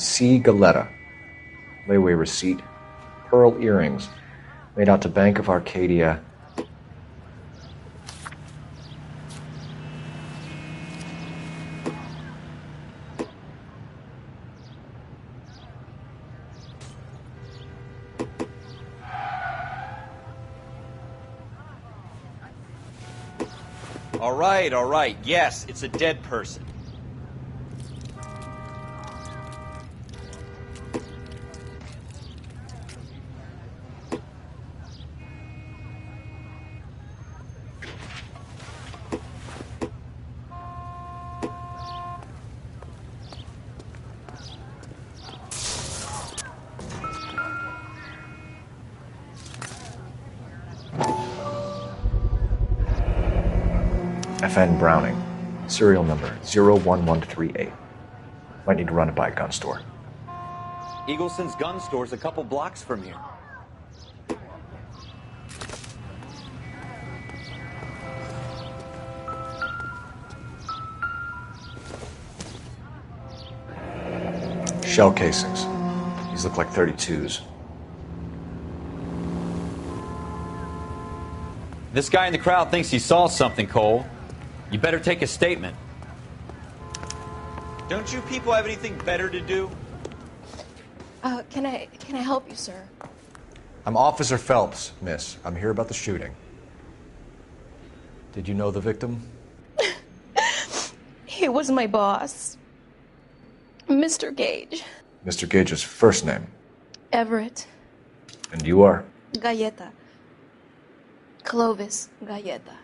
C. Galetta. Layaway receipt. Pearl earrings. Made out to Bank of Arcadia. All right. Yes, it's a dead person. FN Browning. Serial number 01138. Might need to run it by a gun store. Eagleson's gun store's a couple blocks from here. Shell casings. These look like 32s. This guy in the crowd thinks he saw something, Cole. You better take a statement. Don't you people have anything better to do? Can I help you, sir? I'm Officer Phelps, miss. I'm here about the shooting. Did you know the victim? He was my boss. Mr. Gage. Mr. Gage's first name. Everett. And you are? Galleta. Clovis Galleta.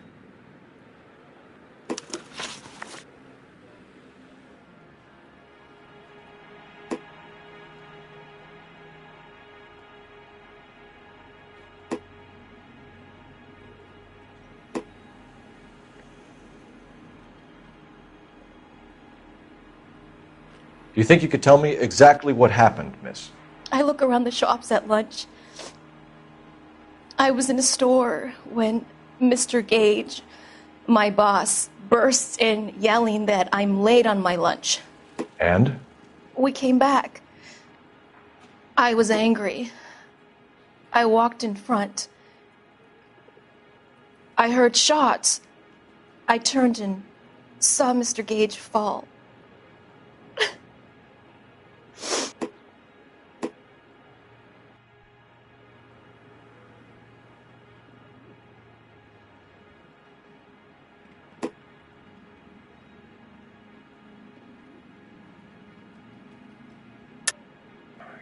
Do you think you could tell me exactly what happened, miss? I look around the shops at lunch. I was in a store when Mr. Gage, my boss, bursts in yelling that I'm late on my lunch. And? We came back. I was angry. I walked in front. I heard shots. I turned and saw Mr. Gage fall.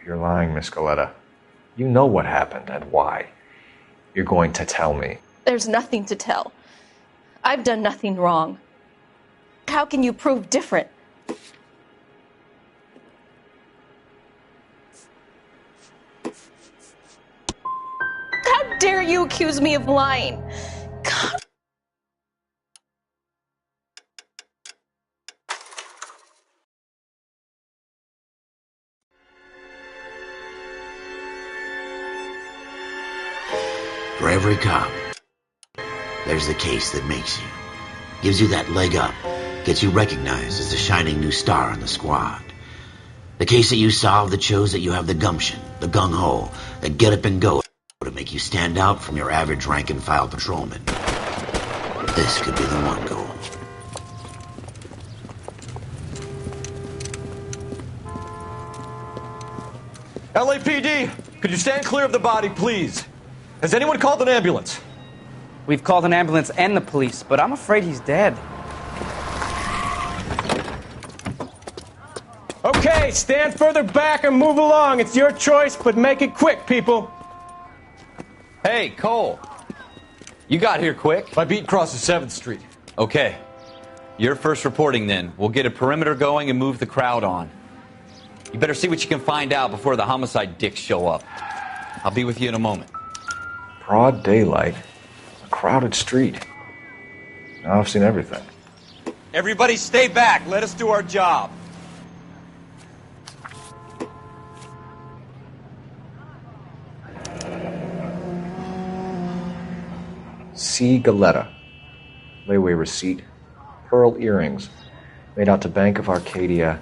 You're lying, Miss Galetta. You know what happened and why. You're going to tell me. There's nothing to tell. I've done nothing wrong. How can you prove different? How dare you accuse me of lying? God. For every cop, there's the case that makes you. Gives you that leg up. Gets you recognized as the shining new star on the squad. The case that you solve that shows that you have the gumption, the gung-ho, that get up and go to make you stand out from your average rank-and-file patrolman. This could be the one, Cole. LAPD, could you stand clear of the body, please? Has anyone called an ambulance? We've called an ambulance and the police, but I'm afraid he's dead. Okay, stand further back and move along. It's your choice, but make it quick, people. Hey, Cole. You got here quick. My beat crosses 7th Street. Okay. You're first reporting then. We'll get a perimeter going and move the crowd on. You better see what you can find out before the homicide dicks show up. I'll be with you in a moment. Broad daylight. A crowded street. Now I've seen everything. Everybody stay back. Let us do our job. C. Galetta. Layaway receipt. Pearl earrings. Made out to Bank of Arcadia.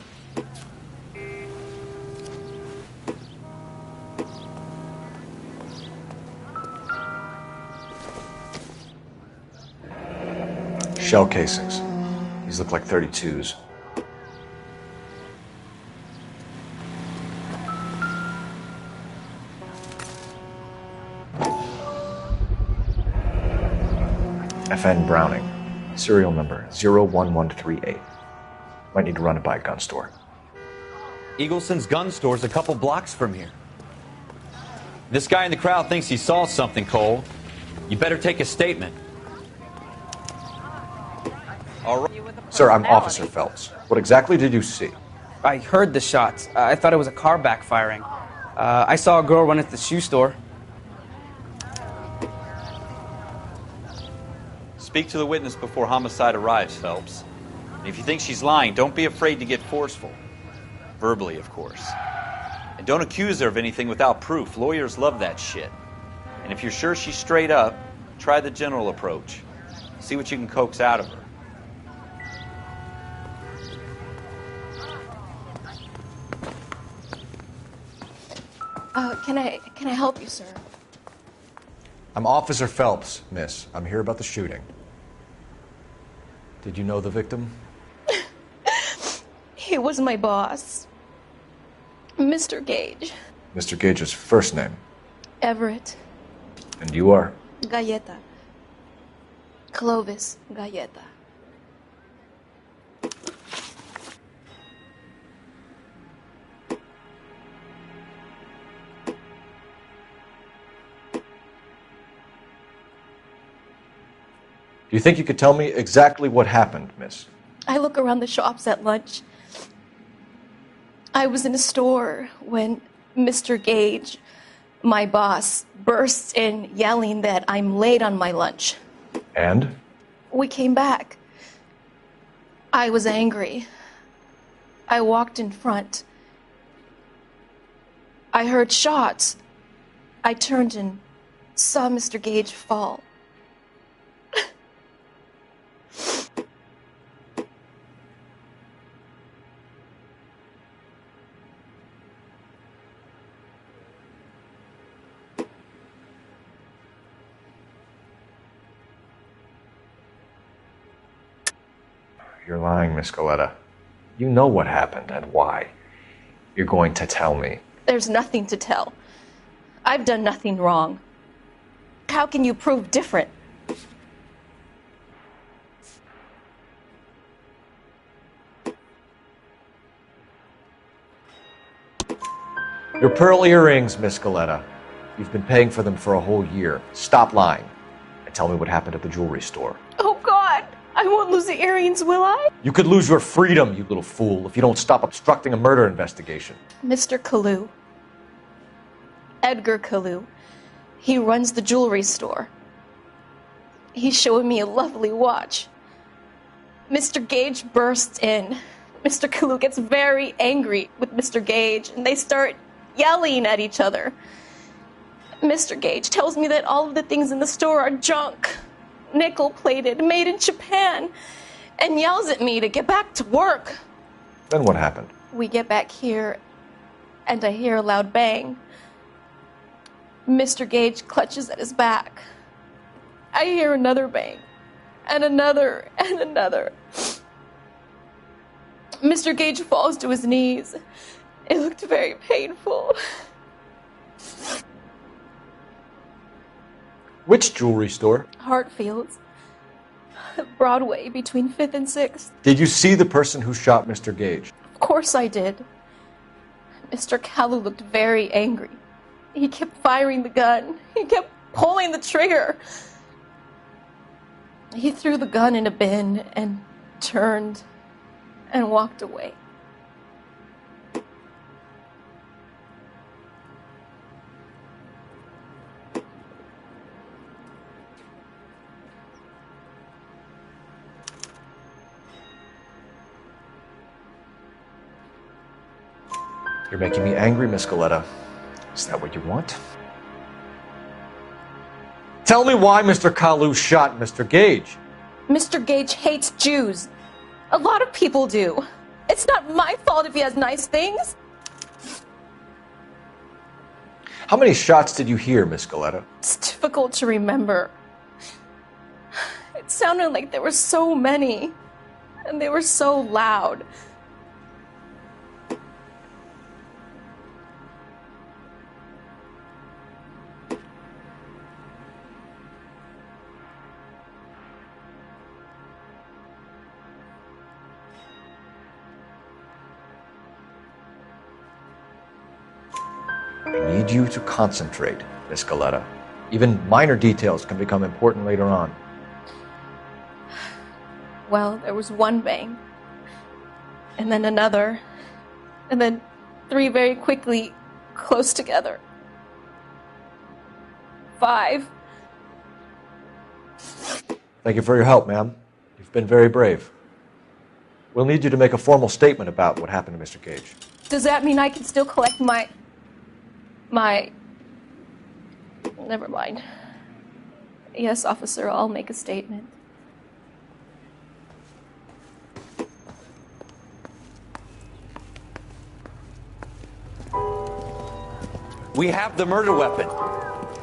Shell casings. These look like 32s. FN Browning. Serial number 01138. Might need to run it by a gun store. Eagleson's gun store's a couple blocks from here. This guy in the crowd thinks he saw something, Cole. You better take a statement. All right. Sir, I'm Officer Phelps. What exactly did you see? I heard the shots. I thought it was a car backfiring. I saw a girl run into the shoe store. Speak to the witness before homicide arrives, Phelps. And if you think she's lying, don't be afraid to get forceful. Verbally, of course. And don't accuse her of anything without proof. Lawyers love that shit. And if you're sure she's straight up, try the general approach. See what you can coax out of her. Can I help you, sir? I'm Officer Phelps, miss. I'm here about the shooting. Did you know the victim? He was my boss, Mr. Gage. Mr. Gage's first name. Everett. And you are? Galleta. Clovis Galleta. Do you think you could tell me exactly what happened, miss? I look around the shops at lunch. I was in a store when Mr. Gage, my boss, bursts in yelling that I'm late on my lunch. And? We came back. I was angry. I walked in front. I heard shots. I turned and saw Mr. Gage fall. You're lying, Miss Galleta. You know what happened and why. You're going to tell me. There's nothing to tell. I've done nothing wrong. How can you prove different? Your pearl earrings, Miss Galleta. You've been paying for them for a whole year. Stop lying and tell me what happened at the jewelry store. Oh, God! I won't lose the earrings, will I? You could lose your freedom, you little fool, if you don't stop obstructing a murder investigation. Mr. Kalu. Edgar Kalu. He runs the jewelry store. He's showing me a lovely watch. Mr. Gage bursts in. Mr. Kalu gets very angry with Mr. Gage, and they start yelling at each other. Mr. Gage tells me that all of the things in the store are junk, nickel-plated, made in Japan, and yells at me to get back to work. Then what happened? We get back here, and I hear a loud bang. Mr. Gage clutches at his back. I hear another bang, and another, and another. Mr. Gage falls to his knees. It looked very painful. Which jewelry store? Hartfield's. Broadway, between 5th and 6th. Did you see the person who shot Mr. Gage? Of course I did. Mr. Kalu looked very angry. He kept firing the gun. He kept pulling the trigger. He threw the gun in a bin and turned and walked away. You're making me angry, Miss Galleta. Is that what you want? Tell me why Mr. Kalu shot Mr. Gage. Mr. Gage hates Jews. A lot of people do. It's not my fault if he has nice things. How many shots did you hear, Miss Galleta? It's difficult to remember. It sounded like there were so many, and they were so loud. I need you to concentrate, Miss Galetta. Even minor details can become important later on. Well, there was one bang, and then another, and then 3 very quickly, close together. 5. Thank you for your help, ma'am. You've been very brave. We'll need you to make a formal statement about what happened to Mr. Gage. Does that mean I can still collect my... Never mind. Yes, officer, I'll make a statement. We have the murder weapon.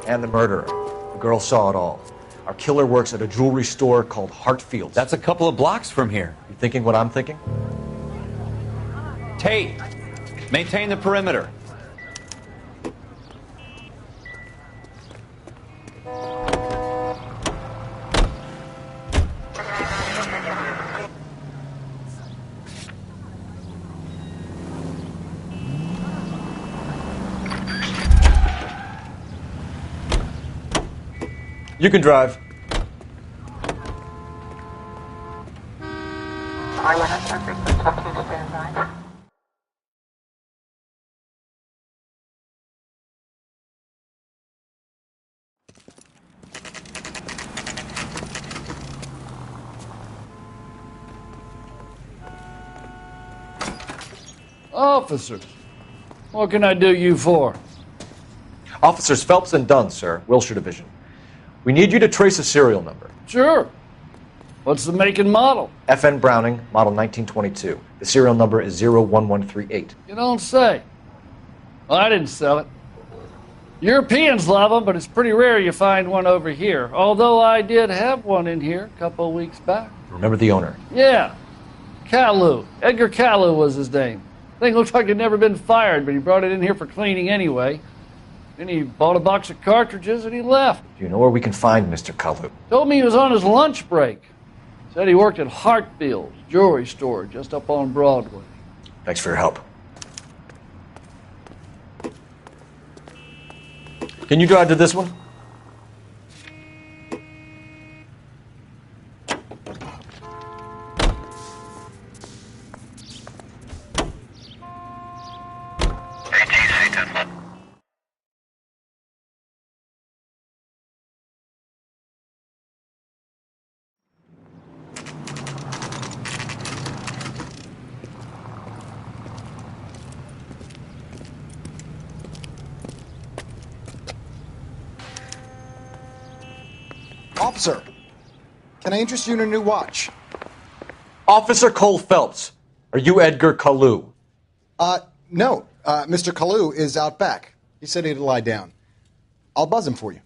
And the murderer. The girl saw it all. Our killer works at a jewelry store called Hartfield's. That's a couple of blocks from here. You thinking what I'm thinking? Tate, maintain the perimeter. You can drive. Officers, what can I do you for? Officers Phelps and Dunn, sir, Wilshire Division. We need you to trace a serial number. Sure. What's the make and model? FN Browning, model 1922. The serial number is 01138. You don't say. Well, I didn't sell it. Europeans love them, but it's pretty rare you find one over here. Although I did have one in here a couple of weeks back. Remember the owner? Yeah. Caillou. Edgar Caillou was his name. Thing looked like it'd never been fired, but he brought it in here for cleaning anyway. Then he bought a box of cartridges and he left. Do you know where we can find Mr. Kalu? Told me he was on his lunch break. Said he worked at Hartfield's jewelry store just up on Broadway. Thanks for your help. Can you drive to this one? Officer, can I interest you in a new watch? Officer Cole Phelps, are you Edgar Kalu? No. Mr. Kalu is out back. He said he'd lie down. I'll buzz him for you.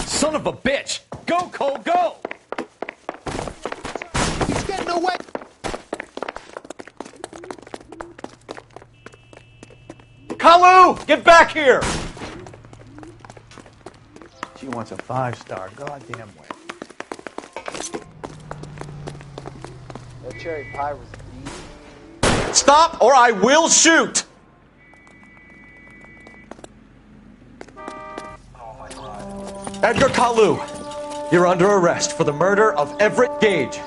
Son of a bitch! Go, Cole, go! He's getting away! Kalu, get back here! She wants a 5-star goddamn way. That cherry pie was deep. Stop or I will shoot! Oh my God. Edgar Kalu, you're under arrest for the murder of Everett Gage.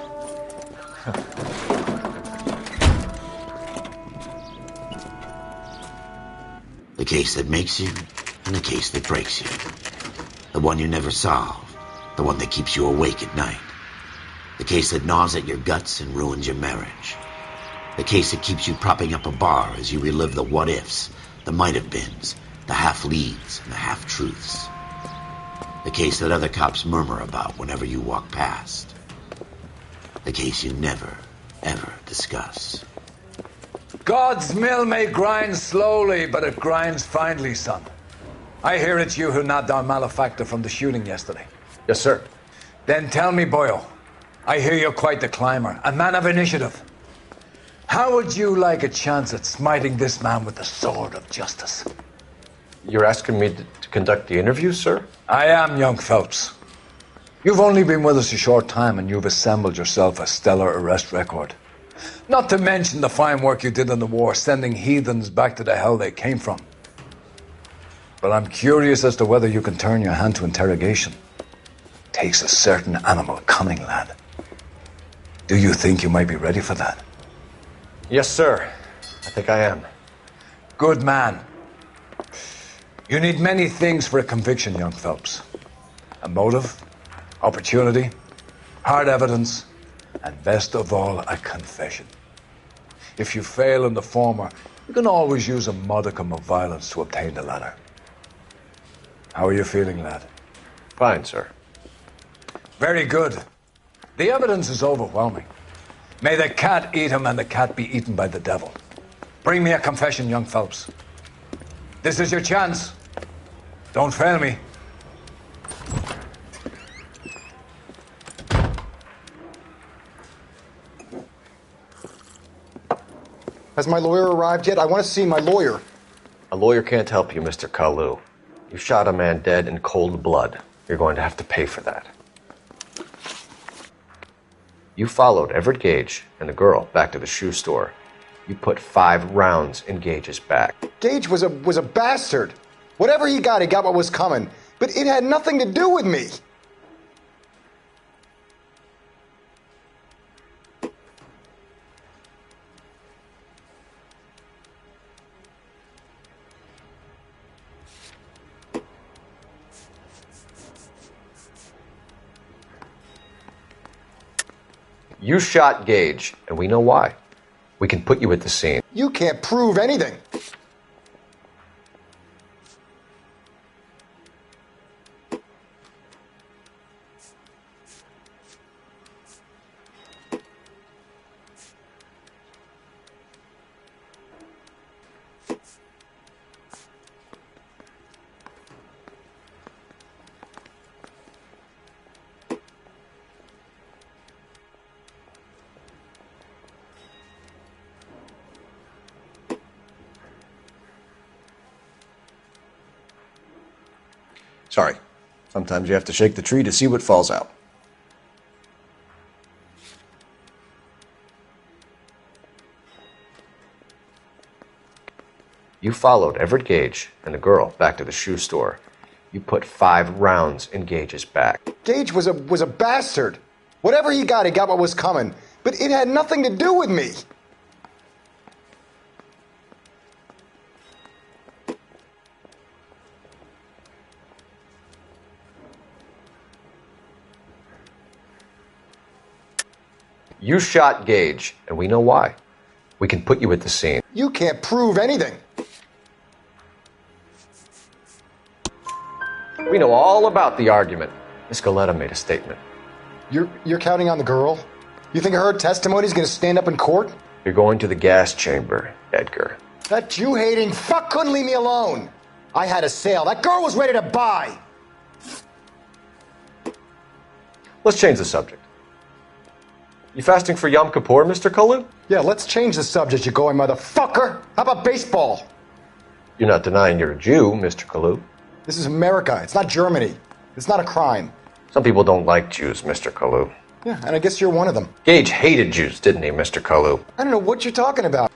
The case that makes you and the case that breaks you. The one you never solve. The one that keeps you awake at night. The case that gnaws at your guts and ruins your marriage. The case that keeps you propping up a bar as you relive the what-ifs, the might-have-beens, the half-leads, and the half-truths. The case that other cops murmur about whenever you walk past. The case you never, ever discuss. God's mill may grind slowly, but it grinds finely, son. I hear it's you who nabbed our malefactor from the shooting yesterday. Yes, sir. Then tell me, Boyle, I hear you're quite the climber, a man of initiative. How would you like a chance at smiting this man with the sword of justice? You're asking me to conduct the interview, sir? I am, young Phelps. You've only been with us a short time and you've assembled yourself a stellar arrest record. Not to mention the fine work you did in the war, sending heathens back to the hell they came from. But I'm curious as to whether you can turn your hand to interrogation. Takes a certain animal cunning, lad. Do you think you might be ready for that? Yes, sir. I think I am. Good man. You need many things for a conviction, young Phelps. A motive, opportunity, hard evidence, and best of all, a confession. If you fail in the former, you can always use a modicum of violence to obtain the latter. How are you feeling, lad? Fine, sir. Very good. The evidence is overwhelming. May the cat eat him and the cat be eaten by the devil. Bring me a confession, young Phelps. This is your chance. Don't fail me. Has my lawyer arrived yet? I want to see my lawyer. A lawyer can't help you, Mr. Kalu. You shot a man dead in cold blood. You're going to have to pay for that. You followed Everett Gage and the girl back to the shoe store. You put 5 rounds in Gage's back. Gage was a bastard. Whatever he got what was coming. But it had nothing to do with me. You shot Gage, and we know why. We can put you at the scene. You can't prove anything. Sorry. Sometimes you have to shake the tree to see what falls out. You followed Everett Gage and the girl back to the shoe store. You put 5 rounds in Gage's back. Gage was a bastard. Whatever he got what was coming. But it had nothing to do with me. You shot Gage, and we know why. We can put you at the scene. You can't prove anything. We know all about the argument. Miss Goleta made a statement. You're counting on the girl? You think her testimony is going to stand up in court? You're going to the gas chamber, Edgar. That Jew-hating fuck couldn't leave me alone. I had a sale. That girl was ready to buy. Let's change the subject. You fasting for Yom Kippur, Mr. Kalu? Yeah, let's change the subject, you going motherfucker. How about baseball? You're not denying you're a Jew, Mr. Kalu. This is America. It's not Germany. It's not a crime. Some people don't like Jews, Mr. Kalu. Yeah, and I guess you're one of them. Gage hated Jews, didn't he, Mr. Kalu? I don't know what you're talking about.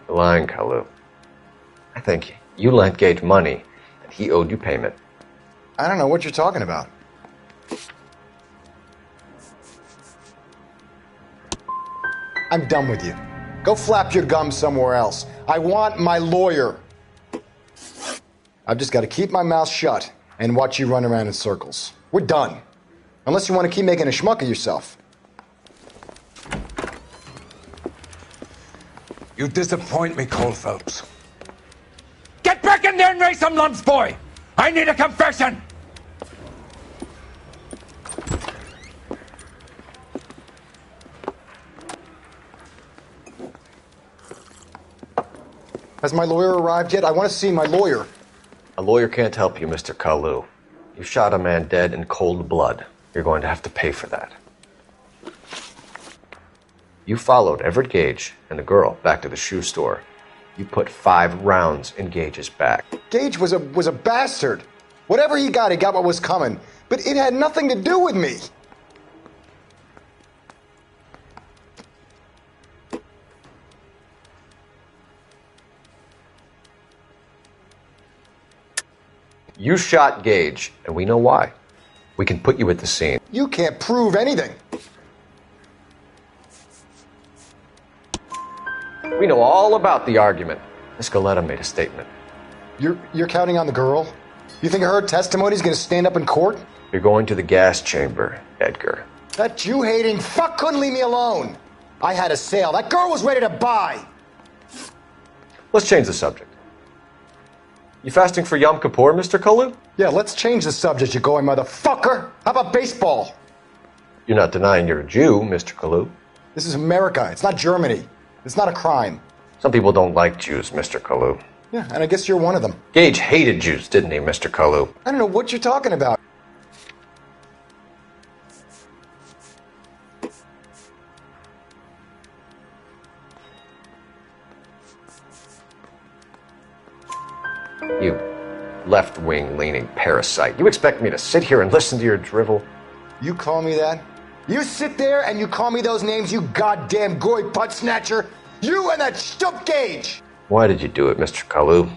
You're lying, Kalu. I think you lent Gage money, and he owed you payment. I don't know what you're talking about. I'm done with you. Go flap your gums somewhere else. I want my lawyer. I've just got to keep my mouth shut and watch you run around in circles. We're done. Unless you want to keep making a schmuck of yourself. You disappoint me, Cole Phelps. Get back in there and raise some lumps, boy! I need a confession! Has my lawyer arrived yet? I want to see my lawyer. A lawyer can't help you, Mr. Kalu. You shot a man dead in cold blood. You're going to have to pay for that. You followed Everett Gage and the girl back to the shoe store. You put 5 rounds in Gage's back. Gage was a bastard. Whatever he got what was coming. But it had nothing to do with me. You shot Gage, and we know why. We can put you at the scene. You can't prove anything. We know all about the argument. Miss Galetta made a statement. You're counting on the girl? You think her testimony's gonna stand up in court? You're going to the gas chamber, Edgar. That Jew-hating fuck couldn't leave me alone. I had a sale. That girl was ready to buy. Let's change the subject. You fasting for Yom Kippur, Mr. Kalu? Yeah, let's change the subject, you going motherfucker. How about baseball? You're not denying you're a Jew, Mr. Kalu. This is America. It's not Germany. It's not a crime. Some people don't like Jews, Mr. Kalu. Yeah, and I guess you're one of them. Gage hated Jews, didn't he, Mr. Kalu? I don't know what you're talking about. You left-wing leaning parasite. You expect me to sit here and listen to your drivel? You call me that? You sit there and you call me those names, you goddamn goy putt snatcher? You and that stump Gage! Why did you do it, Mr. Kalu?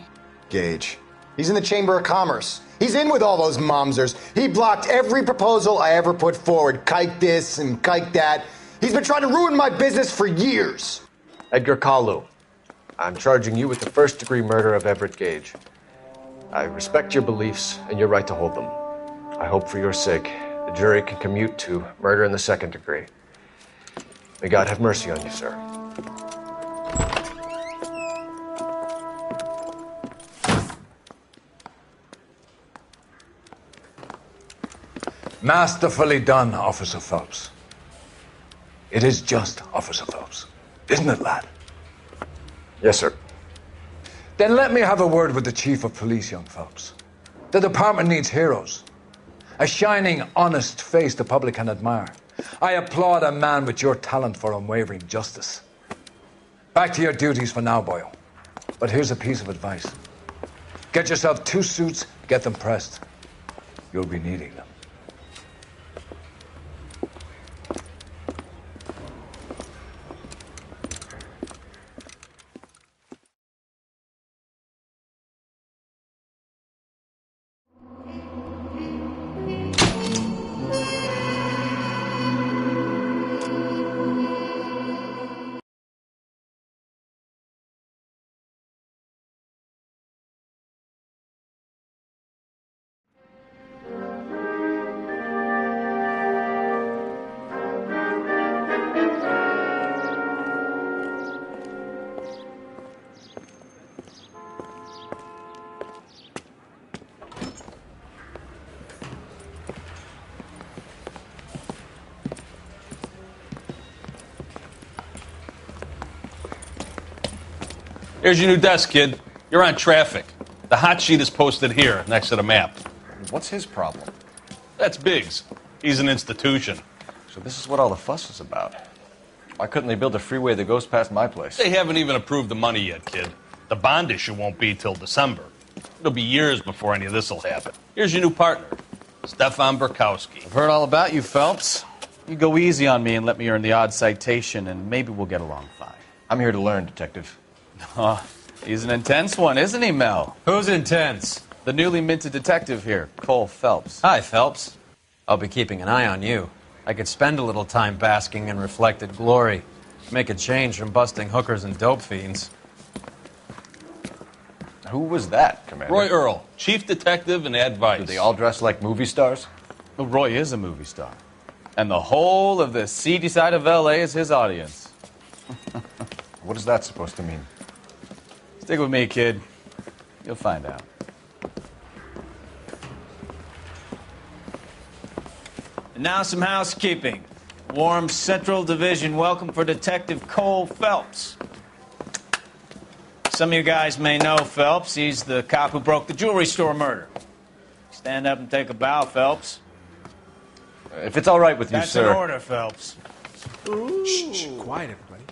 Gage. He's in the Chamber of Commerce. He's in with all those momsers. He blocked every proposal I ever put forward. Kike this and kike that. He's been trying to ruin my business for years. Edgar Kalu, I'm charging you with the first-degree murder of Everett Gage. I respect your beliefs and your right to hold them. I hope for your sake the jury can commute to murder in the second degree. May God have mercy on you, sir. Masterfully done, Officer Phelps. It is just Officer Phelps. Isn't it, lad? Yes, sir. Then let me have a word with the Chief of Police, young Phelps. The department needs heroes. A shining, honest face the public can admire. I applaud a man with your talent for unwavering justice. Back to your duties for now, boyo. But here's a piece of advice. Get yourself 2 suits, get them pressed. You'll be needing them. Here's your new desk, kid. You're on traffic. The hot sheet is posted here, next to the map. What's his problem? That's Biggs. He's an institution. So this is what all the fuss is about. Why couldn't they build a freeway that goes past my place? They haven't even approved the money yet, kid. The bond issue won't be till December. It'll be years before any of this will happen. Here's your new partner, Stefan Burkowski. I've heard all about you, Phelps. You go easy on me and let me earn the odd citation, and maybe we'll get along fine. I'm here to learn, Detective. Oh, he's an intense one, isn't he, Mel? Who's intense? The newly minted detective here, Cole Phelps. Hi, Phelps. I'll be keeping an eye on you. I could spend a little time basking in reflected glory. Make a change from busting hookers and dope fiends. Who was that, Commander? Roy Earl, chief detective and advice. Do they all dress like movie stars? Well, Roy is a movie star. And the whole of the seedy side of L.A. is his audience. What is that supposed to mean? Stick with me, kid. You'll find out. And now some housekeeping. Warm Central Division welcome for Detective Cole Phelps. Some of you guys may know Phelps. He's the cop who broke the jewelry store murder. Stand up and take a bow, Phelps. If it's all right with you, That's sir. an order, Phelps. Shh, quiet, everybody.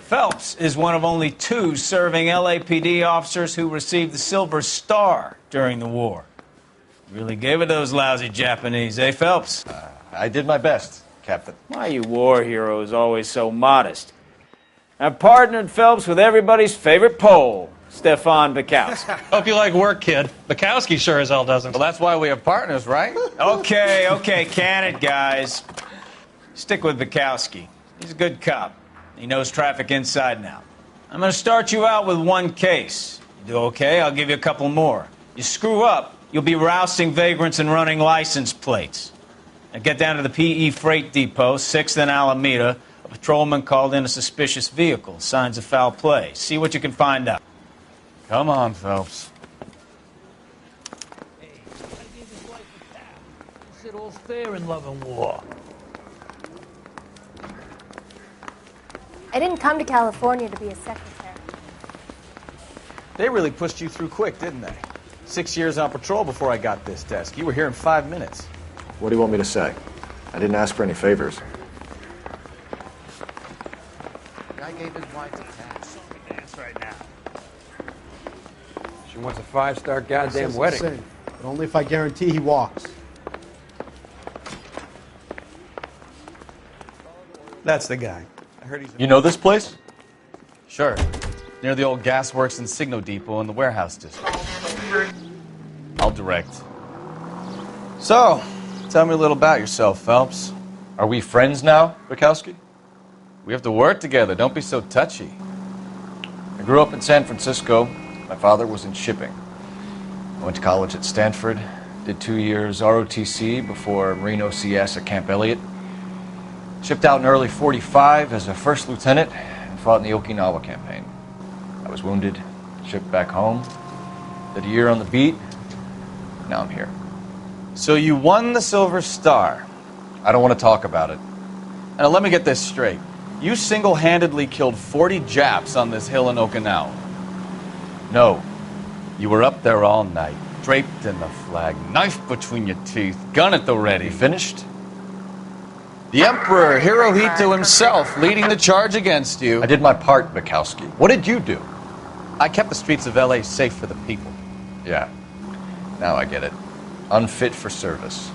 Phelps is one of only 2 serving LAPD officers who received the Silver Star during the war. Really gave it those lousy Japanese, eh, Phelps? I did my best, Captain. Why you war heroes always so modest? I've partnered Phelps with everybody's favorite Pole, Stefan Bukowski. Hope you like work, kid. Bukowski sure as hell doesn't. Well, that's why we have partners, right? Okay, can it, guys. Stick with Bukowski. He's a good cop. He knows traffic inside and out. I'm going to start you out with 1 case. You do okay, I'll give you a couple more. You screw up, you'll be rousting vagrants and running license plates. Now get down to the PE Freight Depot, 6th and Alameda. A patrolman called in a suspicious vehicle. Signs of foul play. See what you can find out. Come on, Phelps. It's all fair in love and war. I didn't come to California to be a secretary. They really pushed you through quick, didn't they? 6 years on patrol before I got this desk. You were here in 5 minutes. What do you want me to say? I didn't ask for any favors. Guy gave his wife a tax. Dance right now. She wants a 5-star goddamn Says wedding. sing, but only if I guarantee he walks. That's the guy. I heard he's... You know this place? Sure. Near the old gasworks and Signo Depot in the warehouse district. I'll direct. So, tell me a little about yourself, Phelps. Are we friends now, Bukowski? We have to work together. Don't be so touchy. I grew up in San Francisco. My father was in shipping. I went to college at Stanford, did 2 years ROTC before Marine OCS at Camp Elliott. Shipped out in early '45 as a first lieutenant and fought in the Okinawa campaign. I was wounded, shipped back home, did a year on the beat. Now I'm here. So you won the Silver Star. I don't want to talk about it. Now let me get this straight. You single-handedly killed 40 Japs on this hill in Okinawa. No. You were up there all night, draped in the flag, knife between your teeth, gun at the ready. You finished? The Emperor Hirohito himself leading the charge against you. I did my part, Bukowski. What did you do? I kept the streets of L.A. safe for the people. Yeah. Now I get it. Unfit for service.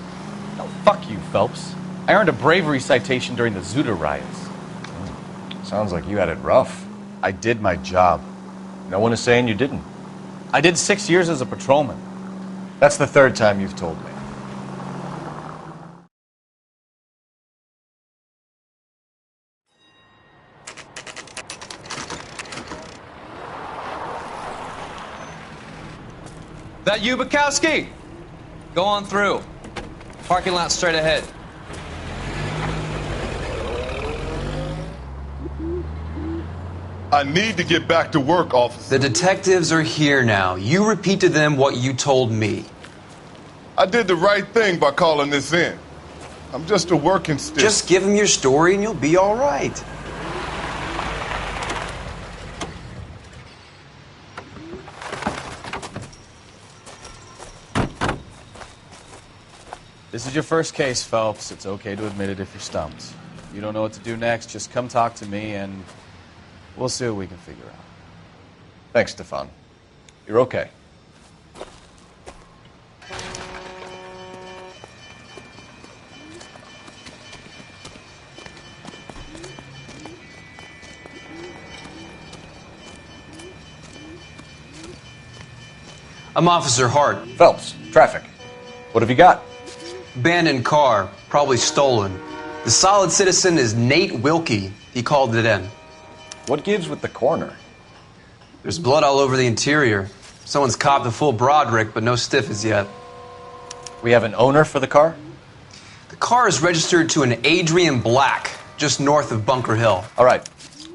No, fuck you, Phelps. I earned a bravery citation during the Zuda riots. Sounds like you had it rough. I did my job. No one is saying you didn't. I did 6 years as a patrolman. That's the 3rd time you've told me. That you, Bukowski? Go on through. Parking lot straight ahead. I need to get back to work, officer. The detectives are here now. You repeat to them what you told me. I did the right thing by calling this in. I'm just a working stick. Just give them your story and you'll be all right. This is your first case, Phelps. It's okay to admit it if you're stumped. You don't know what to do next, just come talk to me and we'll see what we can figure out. Thanks, Stefan. You're okay. I'm Officer Hart. Phelps, traffic. What have you got? Abandoned car, probably stolen. The solid citizen is Nate Wilkie. He called it in. What gives with the corner? There's blood all over the interior. Someone's copped a full Broderick, but no stiff as yet. We have an owner for the car? The car is registered to an Adrian Black, just north of Bunker Hill. All right.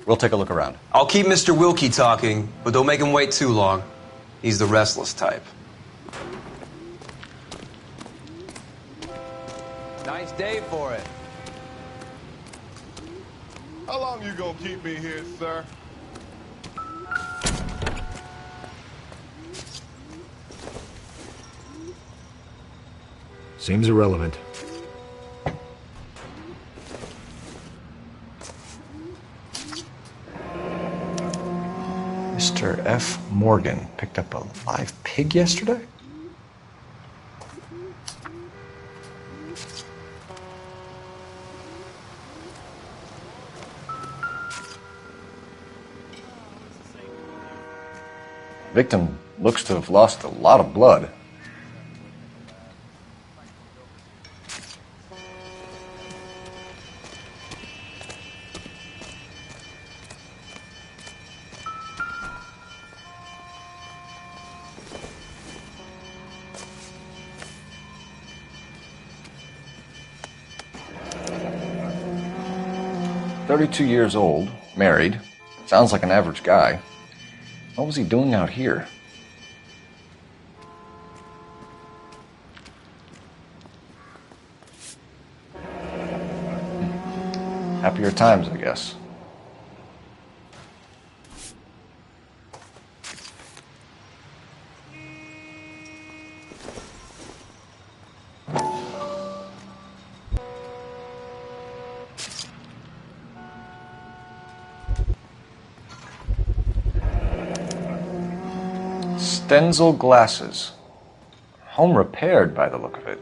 We'll take a look around. I'll keep Mr. Wilkie talking, but don't make him wait too long. He's the restless type. Nice day for it. How long you gonna keep me here, sir? Seems irrelevant. Mr. F. Morgan picked up a live pig yesterday? Victim looks to have lost a lot of blood. "32 years old, married. Sounds like an average guy. What was he doing out here?" Happier times, I guess. Stenzel glasses. Home repaired by the look of it.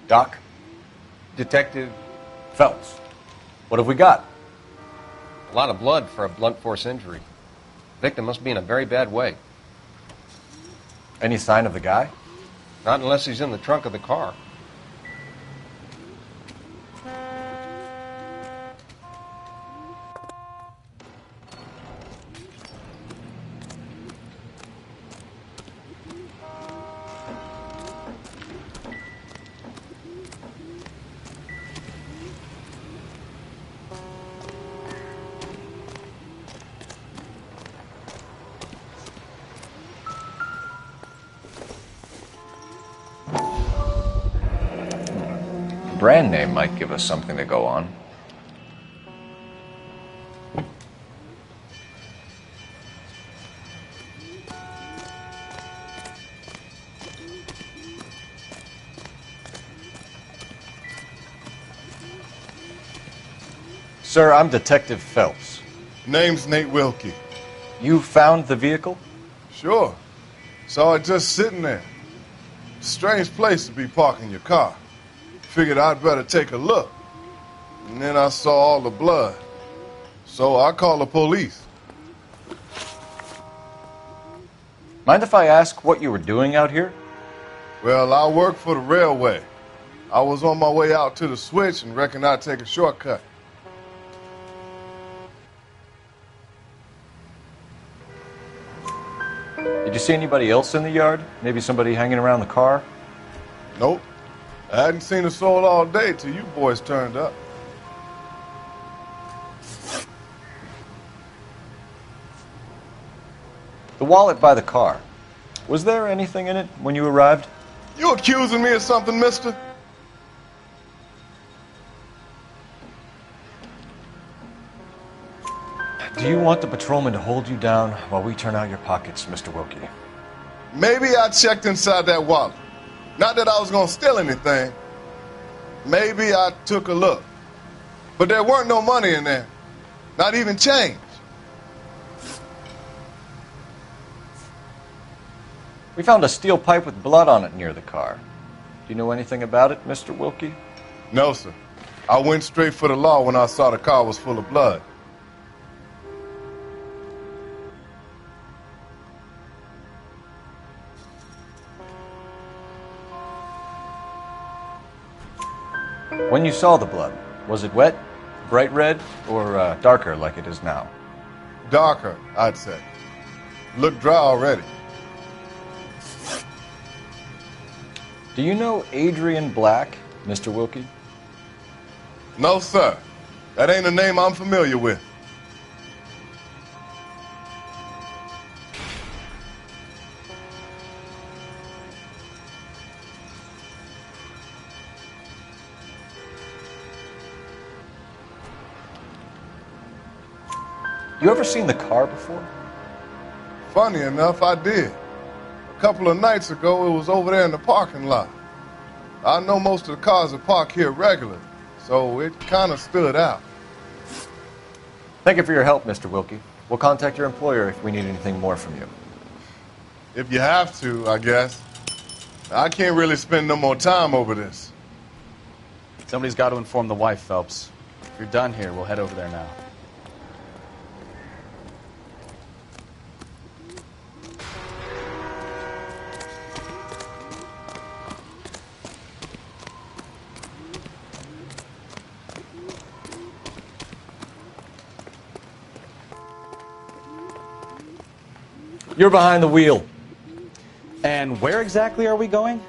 Doc? Detective Phelps. What have we got? a lot of blood for a blunt force injury. Victim must be in a very bad way. Any sign of the guy? Not unless he's in the trunk of the car. Brand name might give us something to go on. Sir, I'm Detective Phelps. Name's Nate Wilkie. You found the vehicle? Sure. Saw it just sitting there. Strange place to be parking your car. Figured I'd better take a look. And then I saw all the blood. So I called the police. Mind if I ask what you were doing out here? Well, I work for the railway. I was on my way out to the switch and reckoned I'd take a shortcut. Did you see anybody else in the yard? Maybe somebody hanging around the car? Nope. I hadn't seen a soul all day till you boys turned up. The wallet by the car. Was there anything in it when you arrived? You accusing me of something, mister? Do you want the patrolman to hold you down while we turn out your pockets, Mr. Wilkie? Maybe I checked inside that wallet. Not that I was gonna steal anything. Maybe I took a look. But there weren't no money in there. Not even change. We found a steel pipe with blood on it near the car. Do you know anything about it, Mr. Wilkie? No, sir. I went straight for the law when I saw the car was full of blood. When you saw the blood, was it wet, bright red, or darker like it is now? Darker, I'd say. Looked dry already. Do you know Adrian Black, Mr. Wilkie? No, sir. That ain't a name I'm familiar with. You ever seen the car before? Funny enough, I did. A couple of nights ago, it was over there in the parking lot. I know most of the cars are parked here regularly, so it kind of stood out. Thank you for your help, Mr. Wilkie. We'll contact your employer if we need anything more from you. If you have to, I guess. I can't really spend no more time over this. Somebody's got to inform the wife, Phelps. If you're done here, we'll head over there now. You're behind the wheel. And where exactly are we going?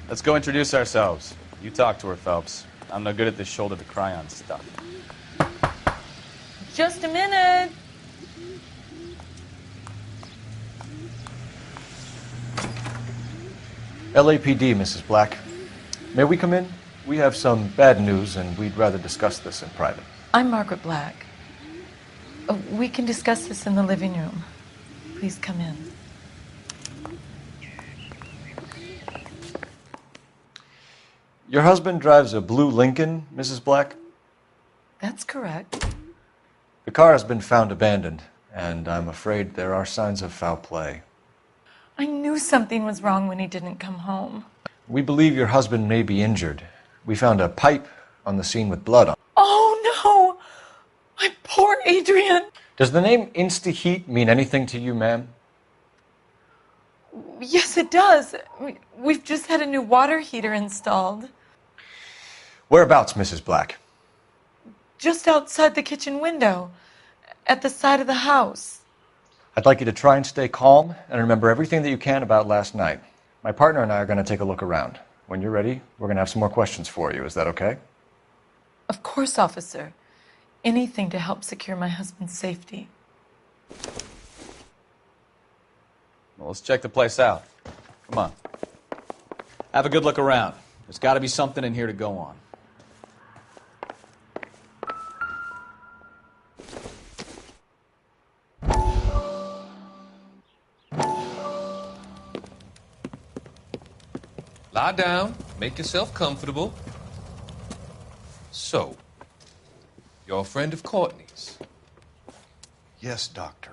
Let's go introduce ourselves. You talk to her, Phelps. I'm no good at this shoulder to cry on stuff. Just a minute. LAPD, Mrs. Black. May we come in? We have some bad news, and we'd rather discuss this in private. I'm Margaret Black. We can discuss this in the living room. Please come in. Your husband drives a blue Lincoln, Mrs. Black? That's correct. The car has been found abandoned, and I'm afraid there are signs of foul play. I knew something was wrong when he didn't come home. We believe your husband may be injured. We found a pipe on the scene with blood on it. Oh, no! My poor Adrian! Does the name Insta-Heat mean anything to you, ma'am? Yes, it does. We've just had a new water heater installed. Whereabouts, Mrs. Black? Just outside the kitchen window, at the side of the house. I'd like you to try and stay calm and remember everything that you can about last night. My partner and I are going to take a look around. When you're ready, we're going to have some more questions for you. Is that okay? Of course, officer. Anything to help secure my husband's safety. Well, let's check the place out. Come on. Have a good look around. There's got to be something in here to go on. Lie down, make yourself comfortable. So, you're a friend of Courtney's? Yes, Doctor.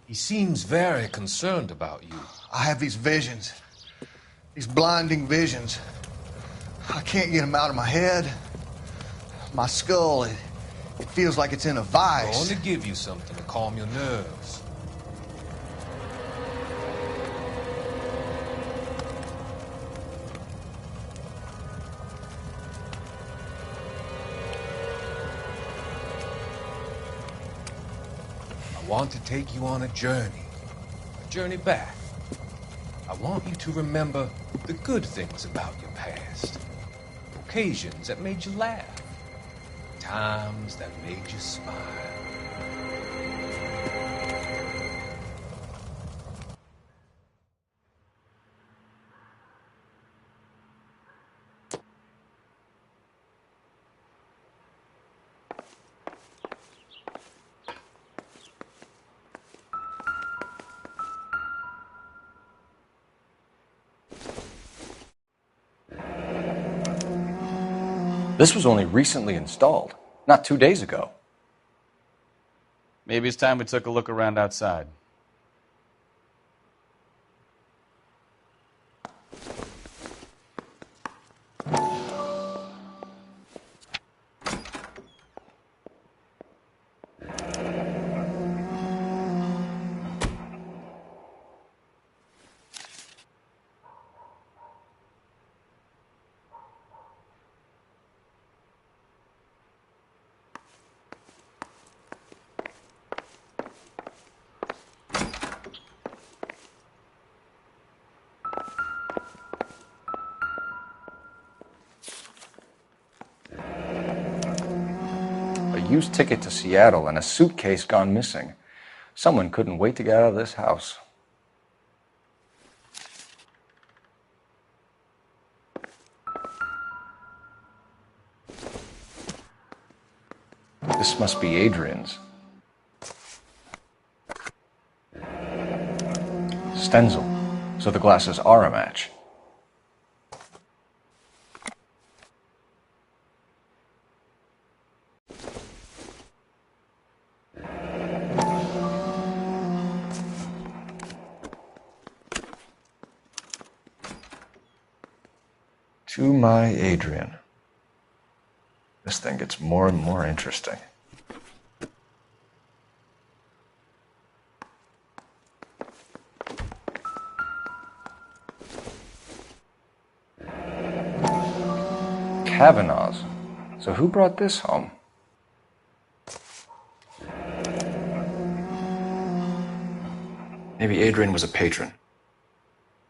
He seems very concerned about you. I have these visions. These blinding visions. I can't get them out of my head. My skull, it feels like it's in a vice. I want to give you something to calm your nerves. I want to take you on a journey back. I want you to remember the good things about your past, occasions that made you laugh, times that made you smile. This was only recently installed, not 2 days ago. Maybe it's time we took a look around outside. used ticket to Seattle and a suitcase gone missing. Someone couldn't wait to get out of this house. This must be Adrian's. Stenzel. So the glasses are a match. To my Adrian. This thing gets more and more interesting. Kavanaugh's. So who brought this home? Maybe Adrian was a patron.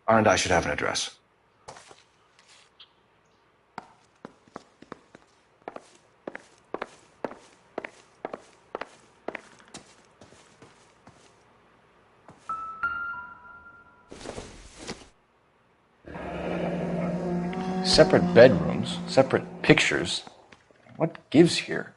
R&I should have an address. Separate bedrooms, separate pictures. What gives here?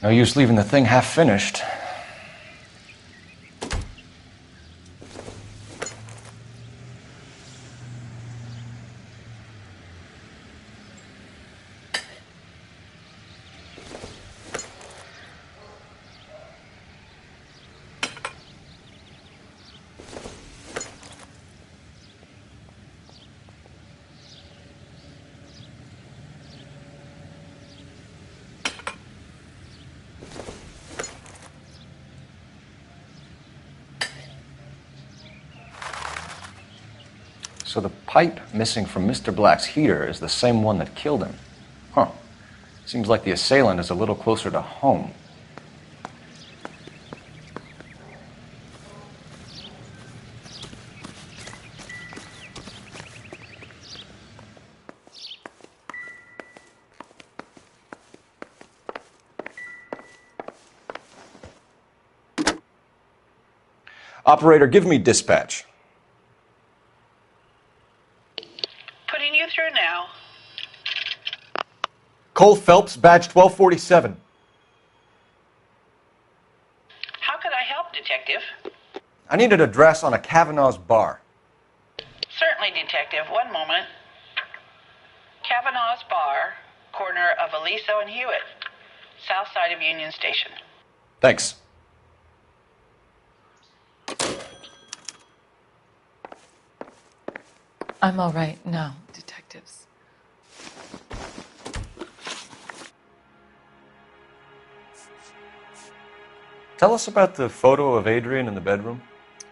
No use leaving the thing half finished. So the pipe missing from Mr. Black's heater is the same one that killed him. Huh. Seems like the assailant is a little closer to home. Operator, give me dispatch. Putting you through now. Cole Phelps, badge 1247. How could I help, Detective? I need an address on a Kavanaugh's bar. Certainly, Detective. One moment. Kavanaugh's Bar, corner of Aliso and Hewitt, south side of Union Station. Thanks. I'm all right now, detectives. Tell us about the photo of Adrian in the bedroom.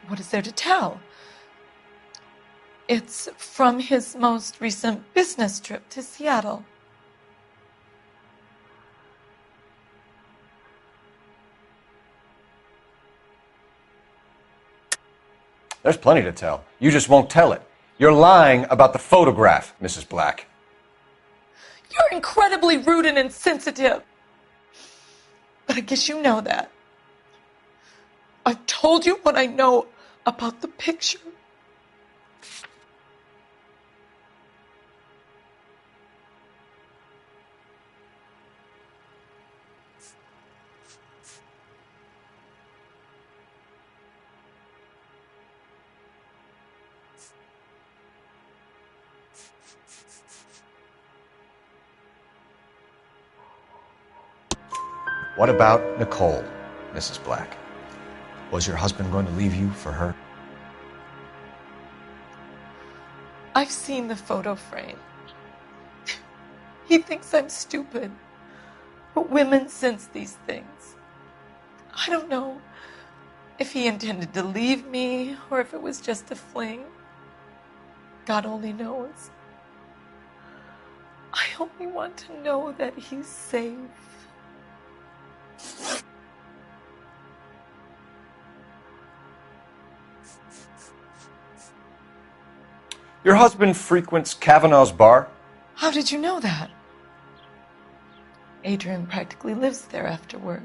What is there to tell? It's from his most recent business trip to Seattle. There's plenty to tell. You just won't tell it. You're lying about the photograph, Mrs. Black. You're incredibly rude and insensitive. But I guess you know that. I've told you what I know about the picture. What about Nicole, Mrs. Black? Was your husband going to leave you for her? I've seen the photo frame. He thinks I'm stupid. But women sense these things. I don't know if he intended to leave me or if it was just a fling. God only knows. I only want to know that he's safe. Your husband frequents Kavanaugh's bar? How did you know that? Adrian practically lives there after work.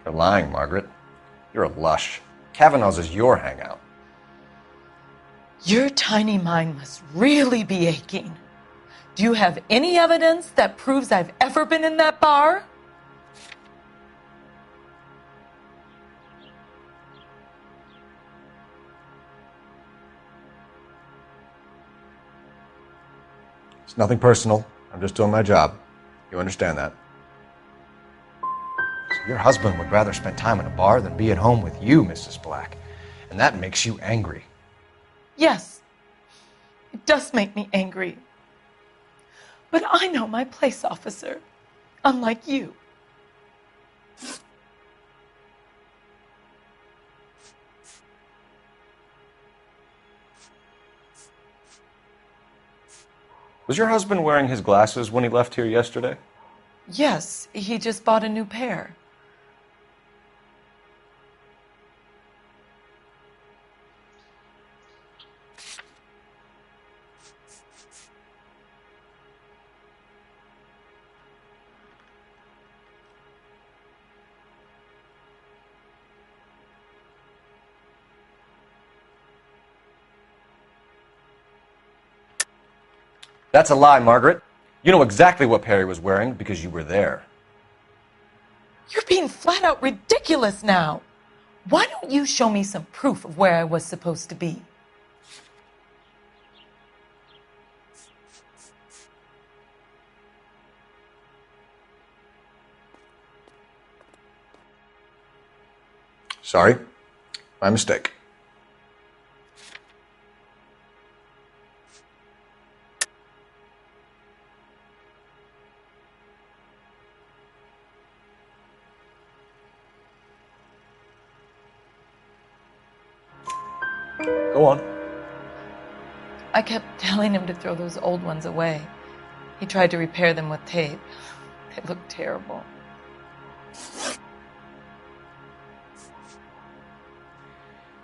You're lying, Margaret. You're a lush. Kavanaugh's is your hangout. Your tiny mind must really be aching. Do you have any evidence that proves I've ever been in that bar? It's nothing personal. I'm just doing my job. You understand that? So your husband would rather spend time in a bar than be at home with you, Mrs. Black. And that makes you angry. Yes, it does make me angry. But I know my place, officer, unlike you. Was your husband wearing his glasses when he left here yesterday? Yes, he just bought a new pair. That's a lie, Margaret. You know exactly what Perry was wearing because you were there. You're being flat out ridiculous now. Why don't you show me some proof of where I was supposed to be? Sorry. My mistake. Go on. I kept telling him to throw those old ones away. He tried to repair them with tape. They looked terrible.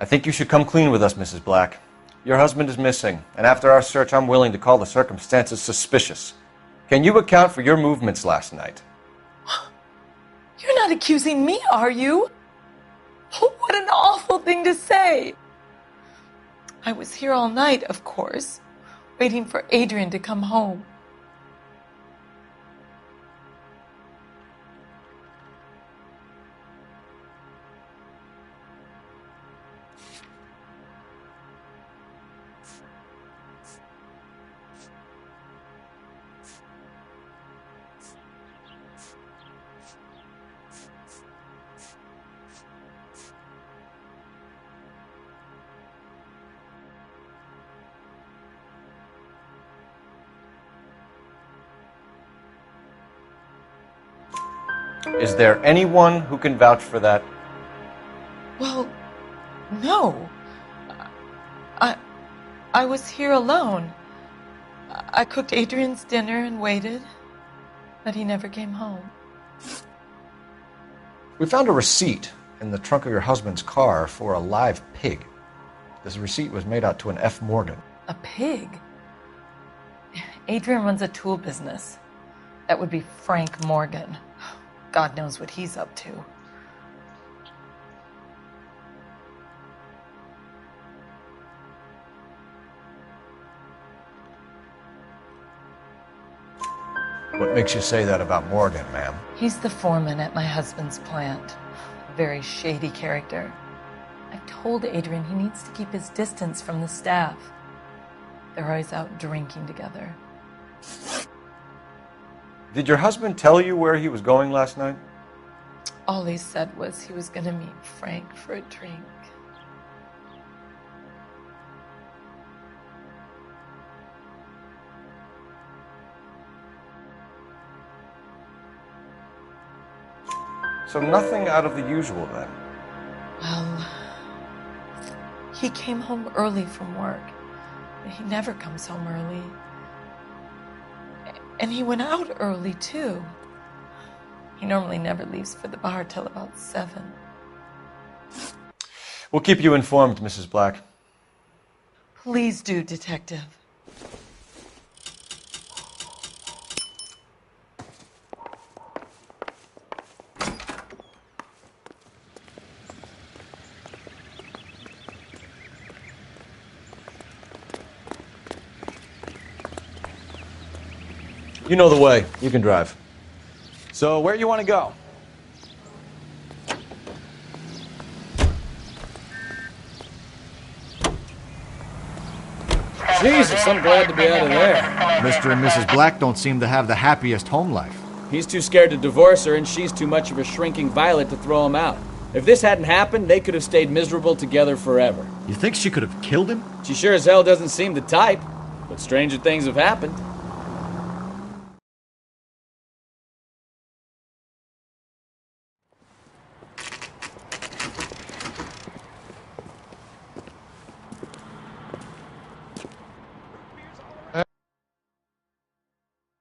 I think you should come clean with us, Mrs. Black. Your husband is missing, and after our search, I'm willing to call the circumstances suspicious. Can you account for your movements last night? You're not accusing me, are you? Oh, what an awful thing to say. I was here all night, of course, waiting for Adrian to come home. Is there anyone who can vouch for that? Well, no. I was here alone. I cooked Adrian's dinner and waited, but he never came home. We found a receipt in the trunk of your husband's car for a live pig. This receipt was made out to an F. Morgan. A pig? Adrian runs a tool business. That would be Frank Morgan. God knows what he's up to. What makes you say that about Morgan, ma'am? He's the foreman at my husband's plant. A very shady character. I've told Adrian he needs to keep his distance from the staff. They're always out drinking together. Did your husband tell you where he was going last night? All he said was he was going to meet Frank for a drink. So nothing out of the usual then? Well, he came home early from work. He never comes home early. And he went out early, too. He normally never leaves for the bar till about 7. We'll keep you informed, Mrs. Black. Please do, Detective. You know the way. You can drive. So, where you want to go? Jesus, I'm glad to be out of there. Mr. and Mrs. Black don't seem to have the happiest home life. He's too scared to divorce her, and she's too much of a shrinking violet to throw him out. If this hadn't happened, they could have stayed miserable together forever. You think she could have killed him? She sure as hell doesn't seem the type, but stranger things have happened.